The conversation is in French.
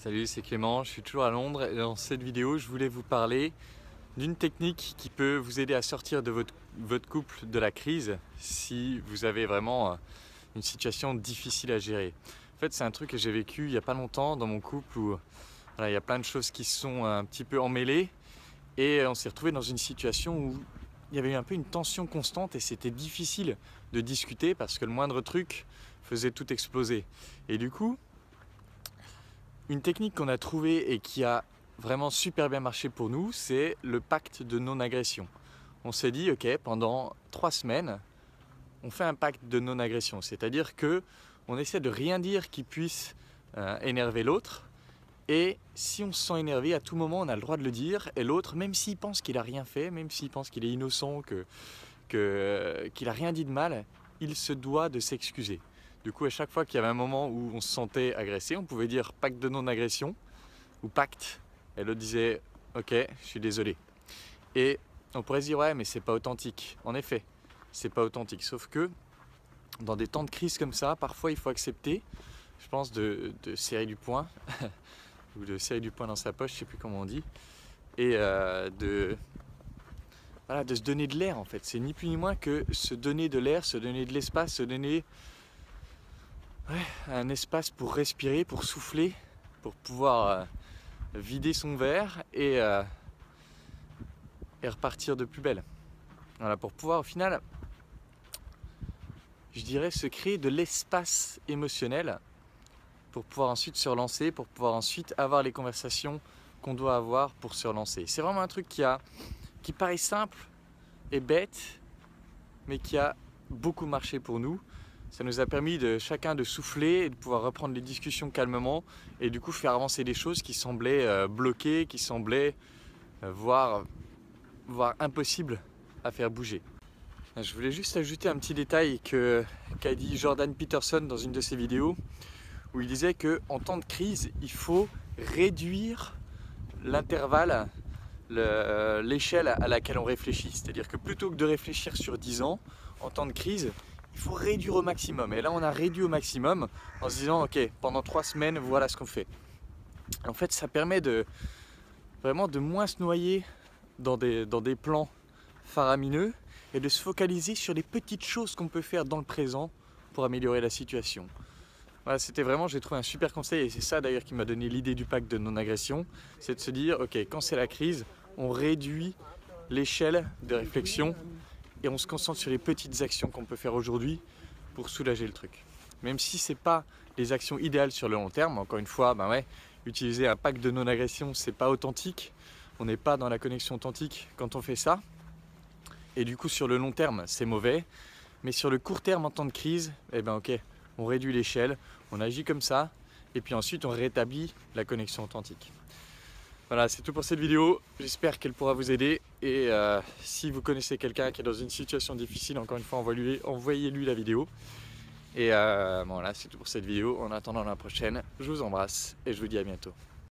Salut, c'est Clément, je suis toujours à Londres et dans cette vidéo je voulais vous parler d'une technique qui peut vous aider à sortir de votre couple de la crise si vous avez vraiment une situation difficile à gérer. En fait, c'est un truc que j'ai vécu il n'y a pas longtemps dans mon couple où voilà, il y a plein de choses qui se sont un petit peu emmêlées et on s'est retrouvé dans une situation où il y avait eu un peu une tension constante et c'était difficile de discuter parce que le moindre truc faisait tout exploser. Et du coup, une technique qu'on a trouvée et qui a vraiment super bien marché pour nous, c'est le pacte de non-agression. On s'est dit, ok, pendant 3 semaines, on fait un pacte de non-agression, c'est-à-dire que on essaie de rien dire qui puisse énerver l'autre, et si on se sent énervé, à tout moment, on a le droit de le dire, et l'autre, même s'il pense qu'il n'a rien fait, même s'il pense qu'il est innocent, qu'il n'a rien dit de mal, il se doit de s'excuser. Du coup, à chaque fois qu'il y avait un moment où on se sentait agressé, on pouvait dire pacte de non-agression ou pacte. Et l'autre disait ok, je suis désolé. Et on pourrait se dire ouais, mais c'est pas authentique. En effet, c'est pas authentique. Sauf que dans des temps de crise comme ça, parfois il faut accepter, je pense, de serrer du poing ou de serrer du poing dans sa poche, je sais plus comment on dit, et voilà, de se donner de l'air en fait. C'est ni plus ni moins que se donner de l'air, se donner de l'espace, se donner un espace pour respirer, pour souffler, pour pouvoir vider son verre et repartir de plus belle. Voilà, pour pouvoir au final, je dirais, se créer de l'espace émotionnel pour pouvoir ensuite se relancer, pour pouvoir ensuite avoir les conversations qu'on doit avoir pour se relancer. C'est vraiment un truc qui paraît simple et bête, mais qui a beaucoup marché pour nous. Ça nous a permis de chacun de souffler et de pouvoir reprendre les discussions calmement et du coup faire avancer des choses qui semblaient bloquées, qui semblaient voire impossibles à faire bouger. Je voulais juste ajouter un petit détail qu'a dit Jordan Peterson dans une de ses vidéos où il disait qu'en temps de crise, il faut réduire l'intervalle, l'échelle à laquelle on réfléchit. C'est-à-dire que plutôt que de réfléchir sur 10 ans, en temps de crise, il faut réduire au maximum. Et là, on a réduit au maximum en se disant, ok, pendant 3 semaines, voilà ce qu'on fait. En fait, ça permet vraiment de moins se noyer dans des plans faramineux et de se focaliser sur les petites choses qu'on peut faire dans le présent pour améliorer la situation. Voilà, c'était vraiment, j'ai trouvé un super conseil et c'est ça d'ailleurs qui m'a donné l'idée du pacte de non-agression, c'est de se dire, ok, quand c'est la crise, on réduit l'échelle de réflexion et on se concentre sur les petites actions qu'on peut faire aujourd'hui pour soulager le truc. Même si ce n'est pas les actions idéales sur le long terme, encore une fois, utiliser un pacte de non-agression, c'est pas authentique, on n'est pas dans la connexion authentique quand on fait ça, et du coup sur le long terme c'est mauvais, mais sur le court terme en temps de crise, ok, on réduit l'échelle, on agit comme ça, et puis ensuite on rétablit la connexion authentique. Voilà, c'est tout pour cette vidéo, j'espère qu'elle pourra vous aider, et si vous connaissez quelqu'un qui est dans une situation difficile, encore une fois, envoyez-lui la vidéo. Et voilà, c'est tout pour cette vidéo, en attendant la prochaine, je vous embrasse, et je vous dis à bientôt.